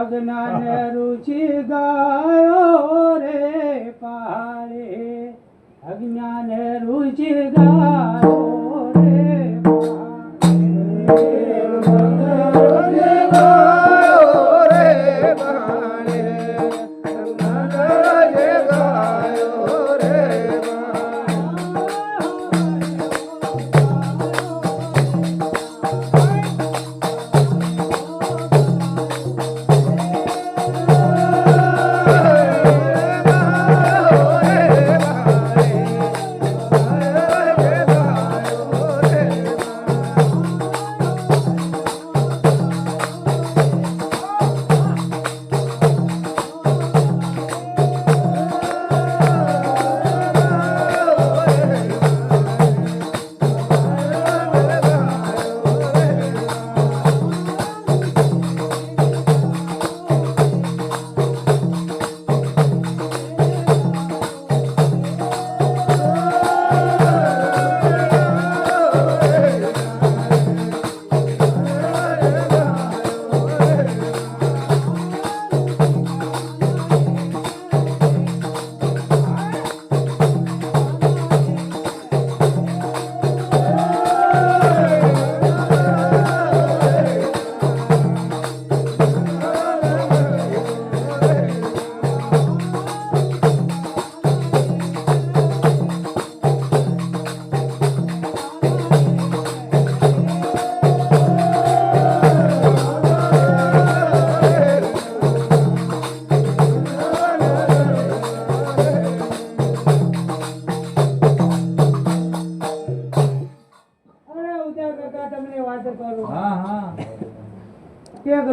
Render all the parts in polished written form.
અજ્ઞાન રુચિ ગાયો રે પાળે અજ્ઞાન રુચિ ગાયો રે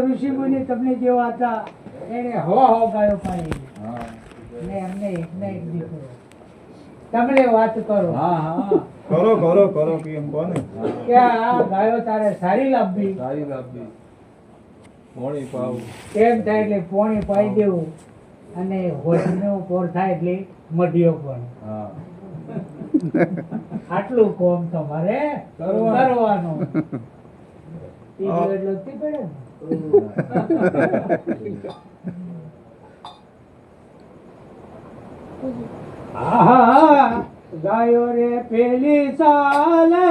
ઋષિ મુનિ તમને જેવા હતા એને હો ગાયો પાડી ને અમને એક ના એક દીકરો તમને વાત કરો કરો કેમ કોને કે આ ગાયો તારે સારી લાવવી પોણી પાવ એમ થાય એટલે પોણી પાઈ દેવું અને હોજનો પોર થાય એટલે મઢિયો પણ આટલું કોમ તમારે કરવાનું એટલું જ પડે ને ગાયો રે પેલી સાલે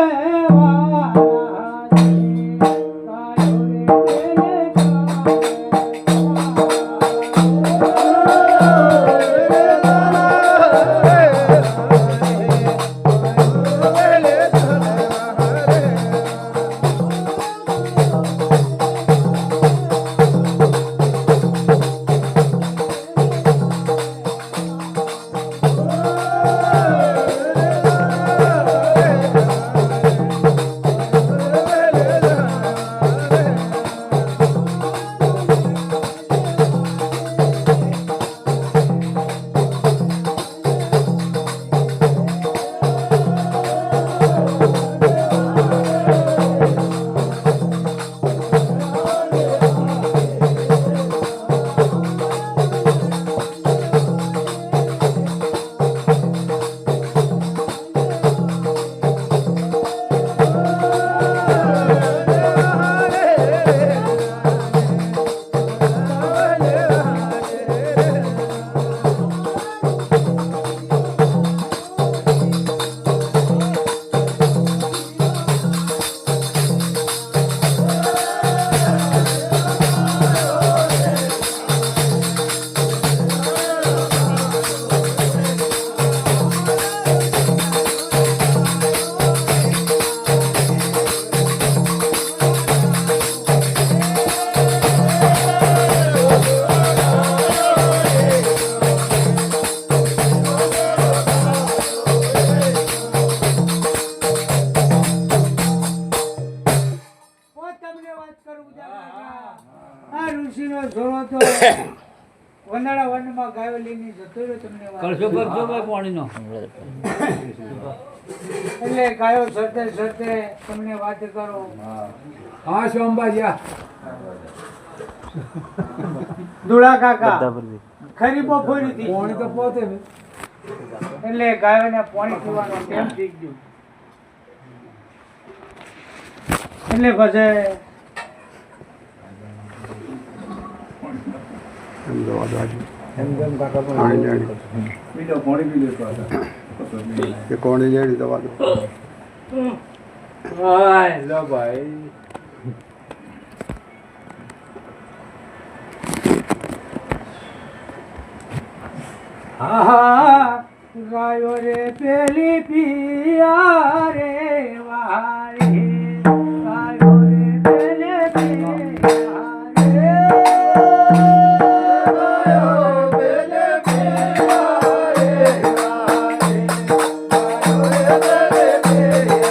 એટલે ગાયો સરતે સરતે તમને વાત કરો. હા સોમબાજી ધુળા કાકા ખરી બપોરી થી પાણી તો પોતે એટલે ગાયોને પાણી પીવાનો ટાઈમ થઈ ગયો. એટલે પછી એમ દવા દો આજે એમ જેમ કાકા પણ પાણી લેડી બીજો પાણી પી લેતો હતા એ કોણી લેડી દવા દો હાય લો ભાઈ આહા ગાયો રે પેલી પિયા રે વાળી ગાયો રે પેલી પિયા રે ગાયો પેલી પિયા રે વાળી ગાયો રે પેલી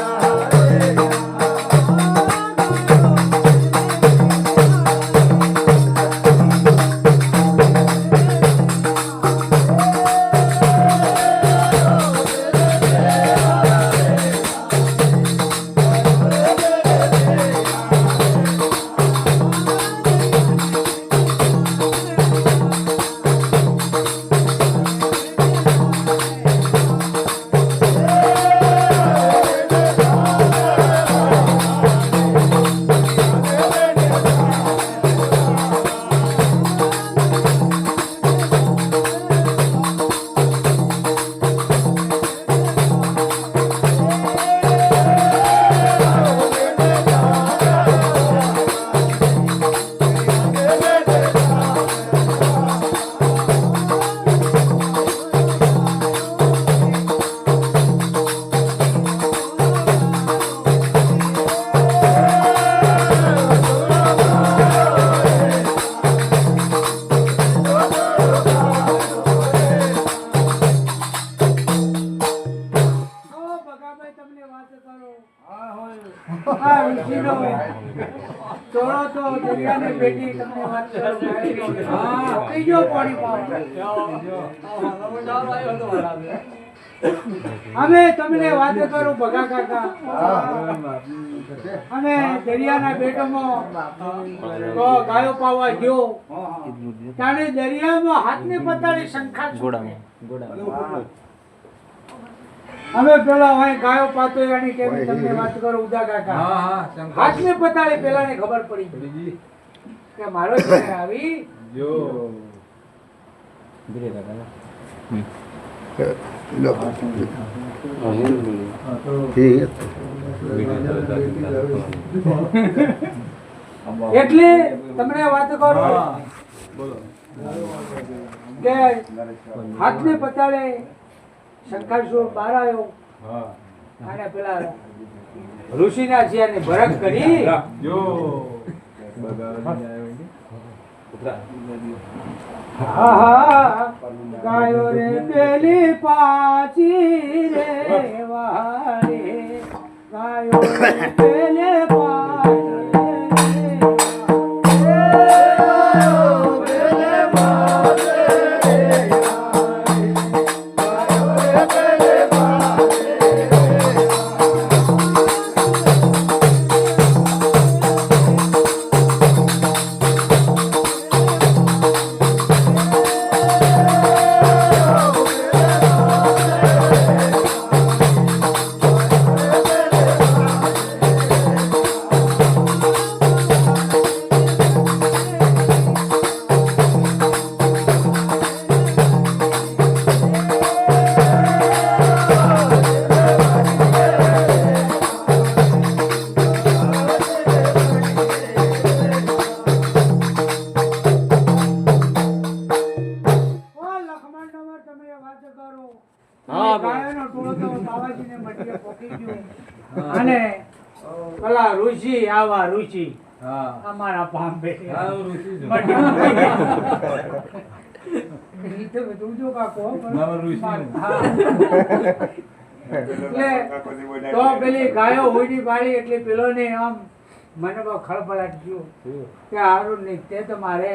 ચોરો તો દરિયાની બેટી તમને વાત કરું. ત્રીજો પાણી અમે તમને વાત કરું ભગા કાકા અમે દરિયાના બેટમાં તો ગાયો પાવા ગયો ત્યારે દરિયામાં હાથને પતાળી શંખા અમે પેલા અહીં ગાયો પાતો એની ટેમ તમને વાત કરું ઉદા કાકા હાથને પતાળે પેલાને ખબર પડી કે મારો છોકરો આવી જો લો ઠીક એટલે તમને વાત કરું કે હાથને પતાળે શંકરસુર બહાર આવ્યો અને પેલા ઋષિના શિયાળની ભરત કરી જો આહા ગાયો રે પેલી પાછી રે વાળી ગાયો રે પેલી ગાયોનો ટોળો તો બાવાજીને મટીએ પોકી ગયો અને પેલા ઋષિ આવા ઋષિ અમારા પાંબે તું જો કાકો તો પેલી ગાયો હોઈની બાળી એટલે પેલો ને આમ મને બહુ ખળભળાટ ગયો કે હારું નહીં તે તો મારે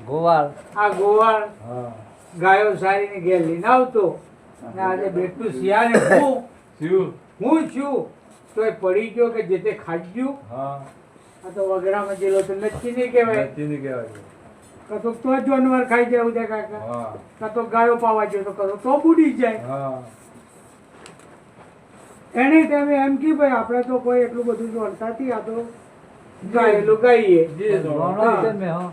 ગોવાળ આ ગોવાળ ગાયો સારીને ઘેર લઈને આવતો અને આજે બેઠું શિયાળે હું છું તો એ પડી ગયો કે જે તે ખાઈ ગયું આ તો વગડામાં જેલો તો નચ્ચી નહીં કહેવાય કતો તો જાનવર ખાઈ જાય ઉદય કાકા કતો ગાયો પાવા ગયો તો કતો તો બુડી જાય એને ટાઈમે એમ કે ભાઈ આપણે તો કોઈ એટલું બધું જોડતાથી આ તો ગાયેલું ગાઈએ ગણો તમે હો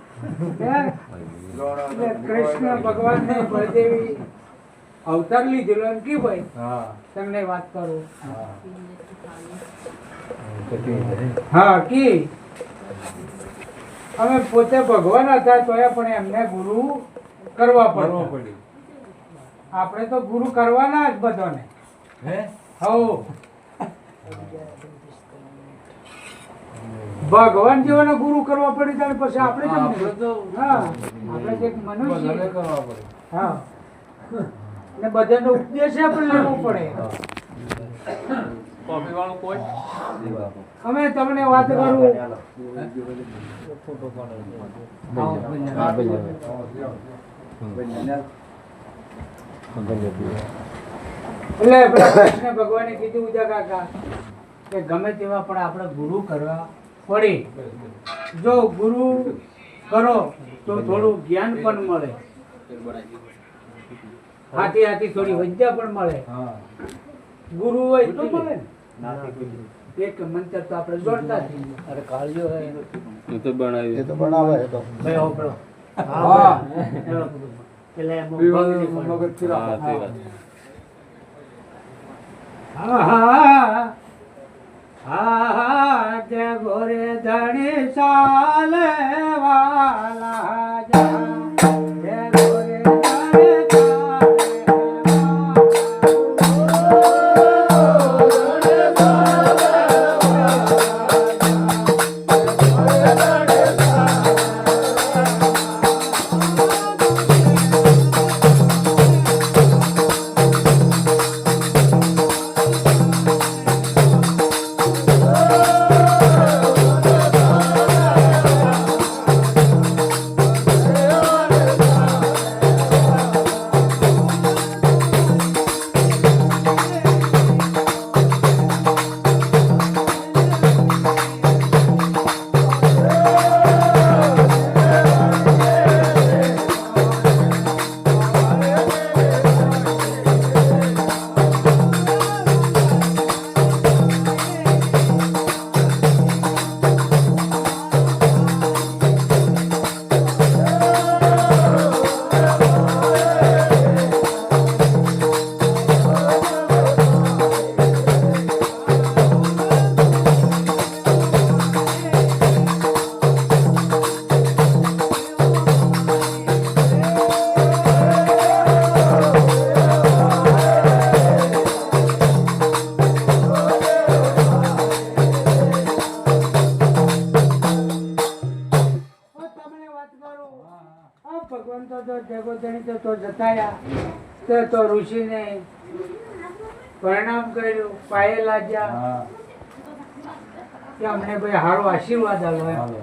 એટલે કૃષ્ણ ભગવાન ને બળદેવી અવતાર લીધેલો એમ કી ભાઈ હા તમને વાત કરું હા હા કી અમે પોતે ભગવાન હતા તોય પણ એમને ગુરુ કરવા કરવો પડે પડી આપણે તો ગુરુ કરવાના જ બધાને હે હો ભગવાન જેવાને ગુરુ કરવા પડે ત્યારે પછી આપણે કેમ આપણે નહીં? તો- હા આપણે જે મનુષ્ય બધાને કરવા પડે હા ને બધાનો ઉપદેશ પણ લેવો પડે કોફી વાળું કોઈ અમે તમને વાત કરું એટલે પેલા કૃષ્ણ ભગવાને કીધું ઉજા કાકા કે ગમે તેવા પણ આપણે ગુરુ કરવા પડે જો ગુરુ કરો તો થોડું જ્ઞાન પણ મળે હાથી હાથી થોડી વિદ્યા પણ મળે હા ગુરુ હોય તો મળે ને એક મંત્ર તો આપણે જોડતા જ છીએ. એ તો બનાવે એ તો ભાઈ હોપળો. હા પેલા એમાં પગ નહીં પડે. મગજથી રાખો. જય ગોરે ધણી સાલે વાલા જા જય ગોરે ધણી ભગવાન તો જગો જણી તો જતાયા તો ઋષિને પ્રણામ કર્યું પાયે લાગ્યા હા કે અમને ભાઈ હારો આશીર્વાદ આલો એમ હાલો.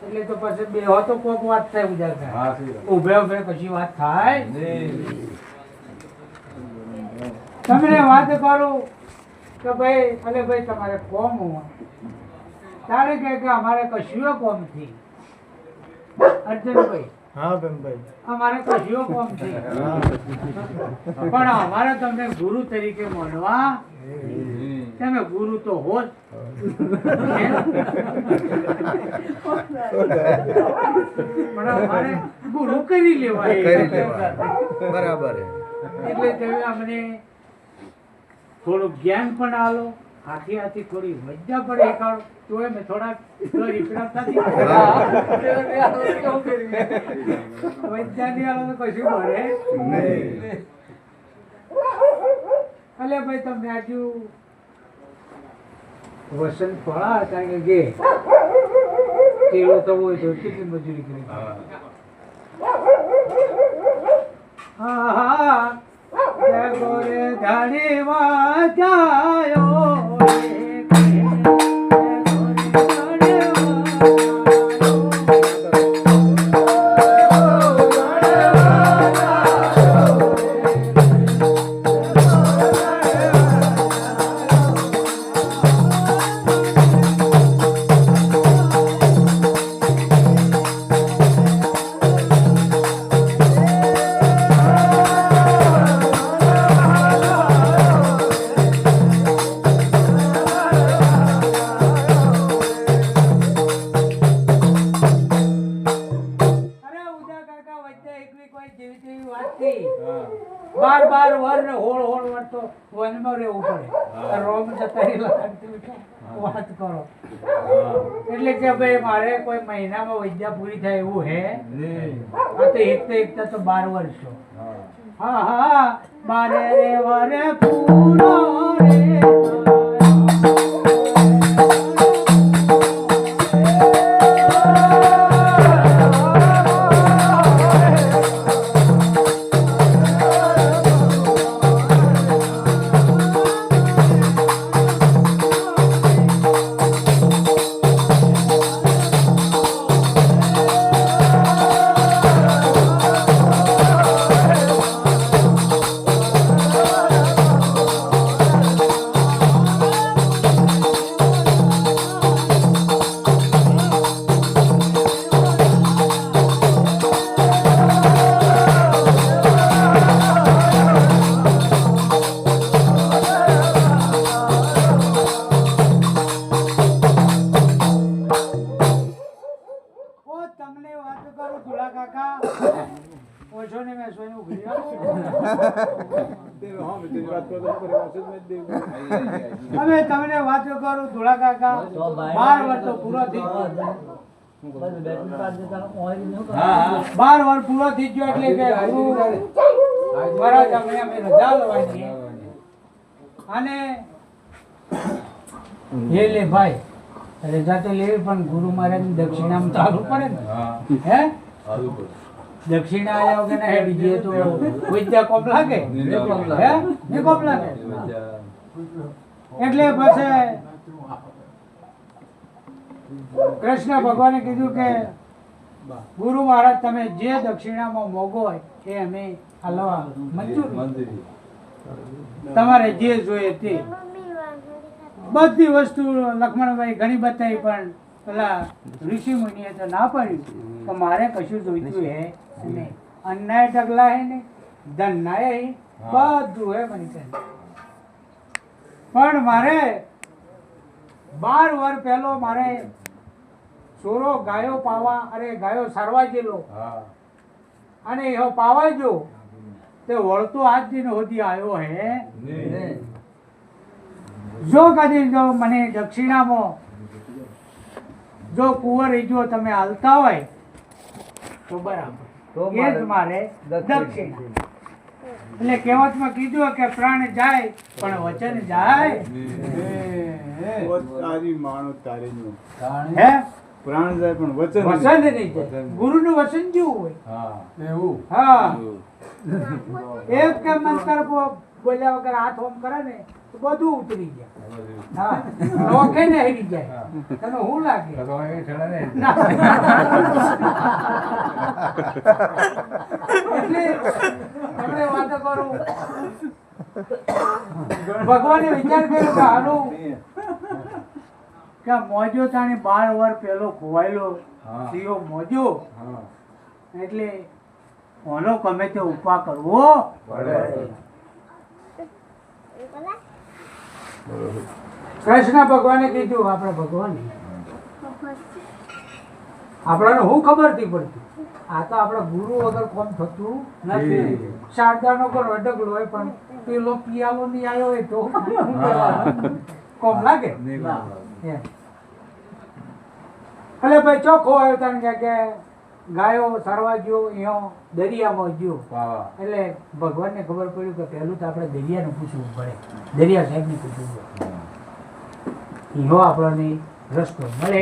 એટલે તો પછી બે હો તો કોક વાત થાય ઉજાગર હા સી વાત. ઉભે ઉભે કશી વાત થાય નહીં. તમને વાત કરું કે ભાઈ અલે ભાઈ તમારે કોમ હોય તારે કે અમારે કશું કોમ થી અર્જુનભાઈ હા બેનભાઈ અમારે કશું કોમ થી પણ અમારે તમને ગુરુ તરીકે માનવા તમે ગુરુ તો હો જ. પણ અમારે ગુરુ કરી લેવાય બરાબર એટલે તમે અમને થોડું જ્ઞાન પણ આલો હાથી હાથી થોડી મજા પણ એકાડો તો મેં થોડા રીપડા થતી વૈજ્ઞાનિક આલો તો કશું મળે નહીં. અલે ભાઈ તમને આજુ વસંત ફળા કારણ કે ગે તેલો થવો હોય તો કેટલી મજૂરી કરી હા હા જય ગોરે ધાડી વાજાયો કોઈ જેવી તેવી વાત નહીં. 12 વર ને હોળ વર તો વનમાં રહેવું પડે. આ રોમ જતા રહેલા વાત કરો. એટલે કે ભાઈ મારે કોઈ મહિનામાં વિદ્યા પૂરી થાય એવું હે આ તો એક તો 12 વર્ષો. હા હા 12 વરે પૂરો રે હવે તમને વાતો કરું ધોળા કાકા 12 વર્ષ તો પૂરો થઈ ગયો. 12 વર્ષ પૂરો થઈ ગયો એટલે કે મહારાજ અમે રજા લેવાની અને એ લે ભાઈ રજા તો લેવી પણ ગુરુ મહારાજ દક્ષિણામાં ચાલુ પડે ને હે દક્ષિણા આવ્યા વગર ના હેડી જઈએ તો વિદ્યા કોમ લાગે હે નહીં કોમ લાગે એટલે પછી કૃષ્ણ ભગવાને કીધું કે ગુરુ મહારાજ તમે જે દક્ષિણામાં મોગો હોય એ અમે હાલવા મંજૂર તમારે જે જોઈએ તે બધી વસ્તુ લક્ષ્મણભાઈ ઘણી બતાવી પણ પેલા ઋષિ મુનિએ તો ના પાડ્યું કે મારે કશું જોઈતું હે નહીં. અન્નાય ઢગલા હે ને ધનનાય હે બધું હે મને પણ મારે 12 વર્ષ પહેલો મારે સોરો ગાયો પાવા અરે ગાયો સારવા જેલો અને એવો પાવા જો તે વળતો આજ દિન સુધી આવ્યો હે જો કદી જો મને દક્ષિણામાં જો કુંવર જો તમે હાલતા હોય તો બરાબર એ જ મારે દક્ષિણા. એટલે કહેવતમાં કીધું કે પ્રાણ જાય પણ વચન જાય હે પ્રાણ જાય પણ વચન વચન નહીં જાય. ગુરુનું વચન જેવું હોય એવું હા એક કે મંત્ર બોલ્યા વગર હાથ ઓમ કરે ને તો બધું ઉતરી જાય. હા નોખે ને હેડી જાય. તને શું લાગે ના. એટલે તમને વાતો કરું ભગવાને વિચાર કર્યો કે હાલું કે મોજો તાણે 12 વર્ષ પહેલો ખોવાયેલો સિયો મોજો એટલે ઓનો ગમે તે ઉપા કરવો કૃષ્ણ ભગવાને કીધું આપણે ભગવાન આપણાને શું ખબર થી પડતી આ તો આપણા ગુરુ વગર કોમ થતું નથી. શારદાનો કોઈ અડગલો હોય પણ પેલો પિયાલો નહીં આવ્યો હોય તો કોમ લાગે એટલે ભાઈ ચોખ્ખો આવ્યો તને કે ગાયો સરવા ગયો એનો દરિયામાં ગયો એટલે ભગવાનને ખબર પડ્યું કે પહેલું તો આપણે દરિયાને પૂછવું પડે. દરિયા સાહેબને પૂછવું પડે એનો આપણને રસ્તો મળે